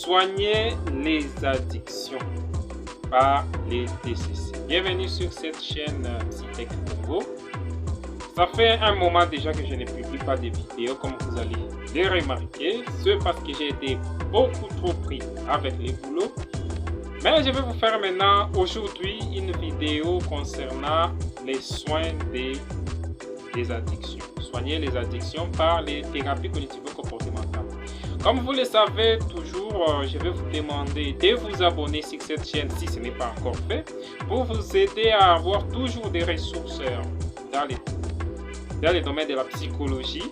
Soigner les addictions par les TCC. Bienvenue sur cette chaîne Psytech Congo. Ça fait un moment déjà que je ne publie pas de vidéos comme vous allez les remarquer. C'est parce que j'ai été beaucoup trop pris avec les boulots. Mais je vais vous faire maintenant aujourd'hui une vidéo concernant les soins des addictions. Soigner les addictions par les thérapies cognitivo-comportementales. Comme vous le savez, toujours, je vais vous demander de vous abonner sur cette chaîne si ce n'est pas encore fait, pour vous aider à avoir toujours des ressources dans les domaines de la psychologie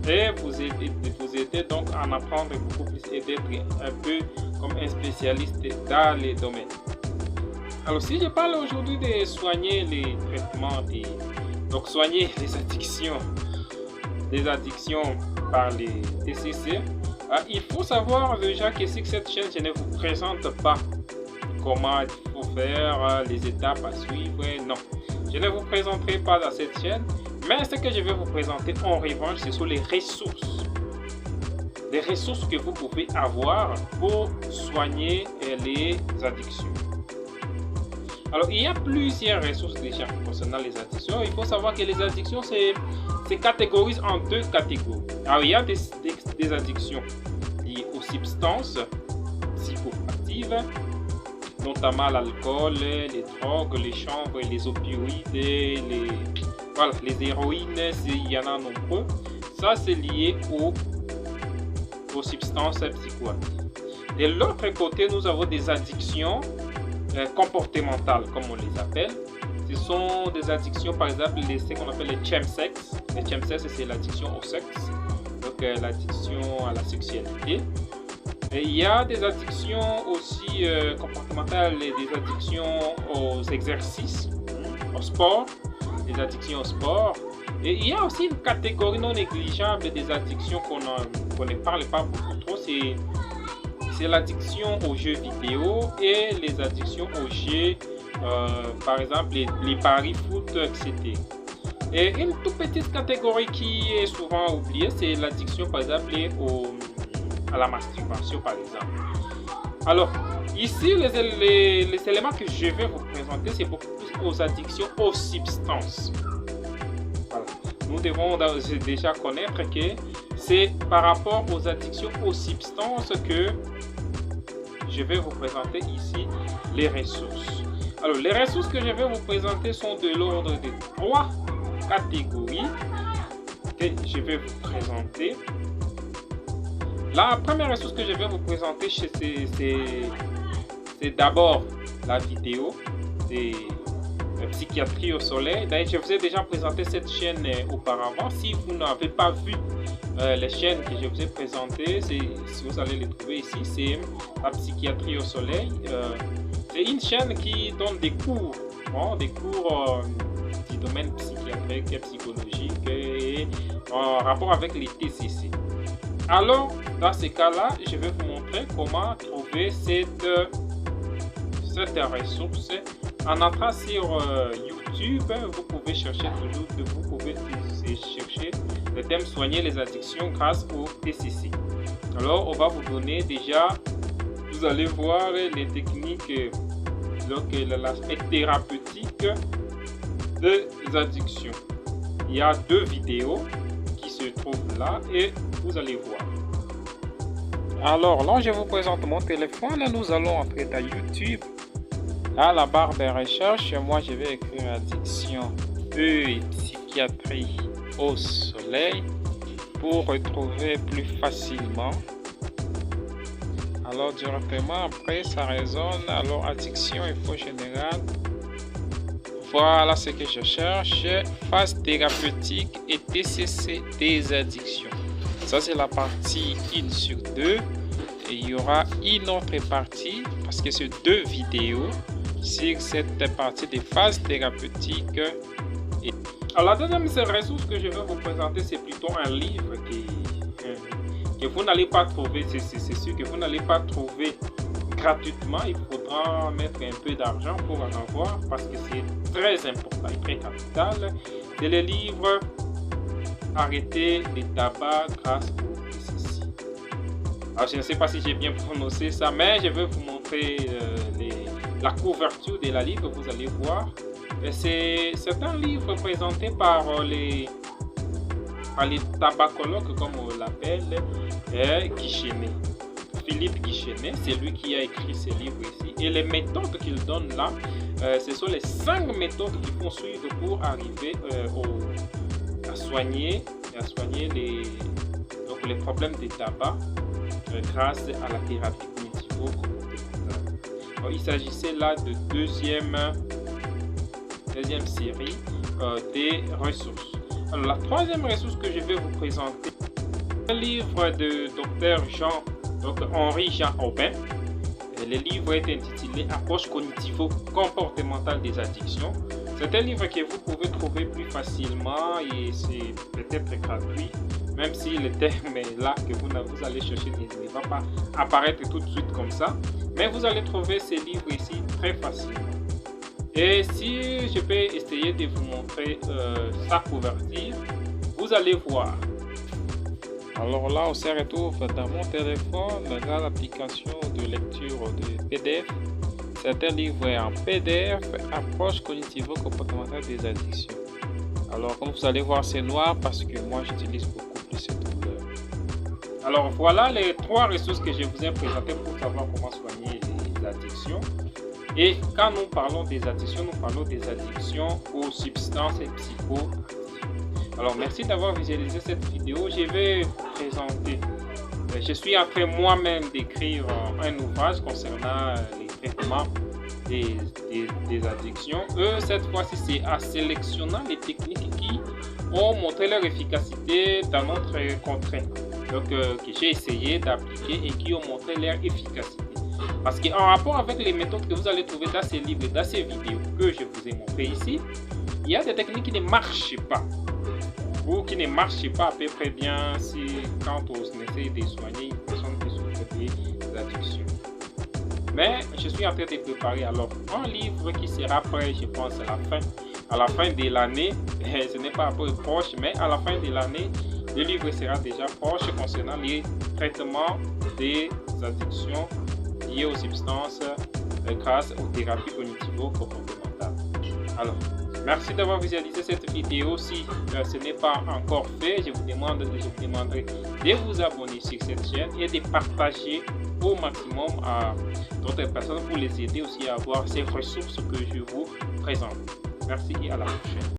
et vous aider donc à en apprendre beaucoup plus et d'être un peu comme un spécialiste dans les domaines. Alors, si je parle aujourd'hui de soigner les traitements, donc soigner les addictions par les TCC, il faut savoir déjà que sur cette chaîne, je ne vous présente pas comment il faut faire, les étapes à suivre. Non, je ne vous présenterai pas dans cette chaîne, mais ce que je vais vous présenter en revanche, ce sont les ressources. Les ressources que vous pouvez avoir pour soigner les addictions. Alors, il y a plusieurs ressources déjà concernant les addictions. Il faut savoir que les addictions se catégorisent en deux catégories. Alors, il y a des addictions liées aux substances psychoactives, notamment l'alcool, les drogues, les chanvres, les opioïdes, les héroïnes, il y en a nombreux. Ça, c'est lié aux substances psychoactives. De l'autre côté, nous avons des addictions comportementales, comme on les appelle. Ce sont des addictions, par exemple, ce qu'on appelle les chemsex. Les chemsex, c'est l'addiction au sexe, donc l'addiction à la sexualité. Et il y a des addictions aussi comportementales, des addictions aux exercices, au sport, des addictions au sport. Et il y a aussi une catégorie non négligeable des addictions qu'on ne parle pas beaucoup trop, c'est l'addiction aux jeux vidéo et les addictions aux jeux, par exemple les paris foot, etc. Et une toute petite catégorie qui est souvent oubliée, c'est l'addiction par exemple à la masturbation par exemple. Alors ici les éléments que je vais vous présenter, c'est beaucoup plus aux addictions aux substances. Voilà. Nous devons déjà connaître que c'est par rapport aux addictions aux substances que je vais vous présenter ici les ressources. Alors, les ressources que je vais vous présenter sont de l'ordre de 3 catégories que je vais vous présenter. La première ressource que je vais vous présenter, c'est d'abord la vidéo de Psychiatrie au soleil. D'ailleurs, je vous ai déjà présenté cette chaîne auparavant. Si vous n'avez pas vu les chaînes que je vous ai présentées, si vous allez les trouver ici, c'est la Psychiatrie au soleil. C'est une chaîne qui donne des cours, du domaine psychiatrique et psychologique et en rapport avec les TCC. Alors, dans ce cas-là, je vais vous montrer comment trouver cette ressource. En entrant sur YouTube, vous pouvez chercher le thème soigner les addictions grâce au TCC. Alors, on va vous donner déjà, vous allez voir les techniques, donc l'aspect thérapeutique des addictions. Il y a 2 vidéos qui se trouvent là et vous allez voir. Alors, là, je vous présente mon téléphone. Nous allons entrer dans YouTube. À la barre de recherche, moi je vais écrire addiction et psychiatrie au soleil pour retrouver plus facilement. Alors directement après ça résonne. Alors addiction info générale. Voilà ce que je cherche. Phase thérapeutique et TCC des addictions. Ça c'est la partie 1 sur 2. Et il y aura une autre partie parce que c'est 2 vidéos sur cette partie des phases thérapeutiques. Alors la deuxième ressource que je vais vous présenter, c'est plutôt un livre que vous n'allez pas trouver, c'est sûr que vous n'allez pas trouver gratuitement. Il faudra mettre un peu d'argent pour en avoir parce que c'est très important et très capital. C'est le livre Arrêter les tabacs grâce au TCC. Alors, je ne sais pas si j'ai bien prononcé ça, mais je vais vous montrer la couverture de la livre, vous allez voir. C'est un livre présenté par les tabacologues, comme on l'appelle, Guichenet. Philippe Guichenet, c'est lui qui a écrit ce livre ici. Et les méthodes qu'il donne là, ce sont les 5 méthodes qu'il faut suivre pour arriver à soigner les problèmes de tabac grâce à la thérapie cognitivo-comportementale. Il s'agissait là de deuxième série des ressources. Alors, la troisième ressource que je vais vous présenter, un livre de Dr Henri Jean Aubin. Le livre est intitulé Approche cognitivo-comportementale des addictions. C'est un livre que vous pouvez trouver plus facilement et c'est peut-être gratuit, même si le terme est là que vous allez chercher ne va pas apparaître tout de suite comme ça. Mais vous allez trouver ces livres ici très facilement. Et si je peux essayer de vous montrer sa couverture, vous allez voir. Alors là, on se retrouve dans mon téléphone, dans l'application de lecture de PDF. C'est un livre en PDF, Approche cognitivo-comportementale des addictions. Alors, comme vous allez voir, c'est noir parce que moi, j'utilise beaucoup plus cette couleur. Alors, voilà les 3 ressources que je vous ai présentées pour savoir comment soigner les addictions. Et quand nous parlons des addictions, nous parlons des addictions aux substances psychoactives. Alors, merci d'avoir visualisé cette vidéo. Je vais vous présenter. Je suis en train moi-même d'écrire un ouvrage concernant les traitements des addictions. Cette fois-ci, c'est en sélectionnant les techniques qui ont montré leur efficacité dans notre contrainte. Donc, que j'ai essayé d'appliquer et qui ont montré leur efficacité. Parce qu'en rapport avec les méthodes que vous allez trouver dans ces livres, dans ces vidéos que je vous ai montrées ici, il y a des techniques qui ne marchent pas. Ou qui ne marchent pas à peu près bien quand on essaie de soigner une personne qui souffre des addictions. Mais je suis en train de préparer alors un livre qui sera prêt, je pense, à la fin de l'année. Ce n'est pas un peu proche, mais à la fin de l'année, le livre sera déjà proche concernant les traitements des addictions liées aux substances grâce aux thérapies cognitivo-comportementales. Alors, merci d'avoir visualisé cette vidéo. Si ce n'est pas encore fait, je vous demanderai de vous abonner sur cette chaîne et de partager au maximum à d'autres personnes pour les aider aussi à avoir ces ressources que je vous présente. Merci et à la prochaine.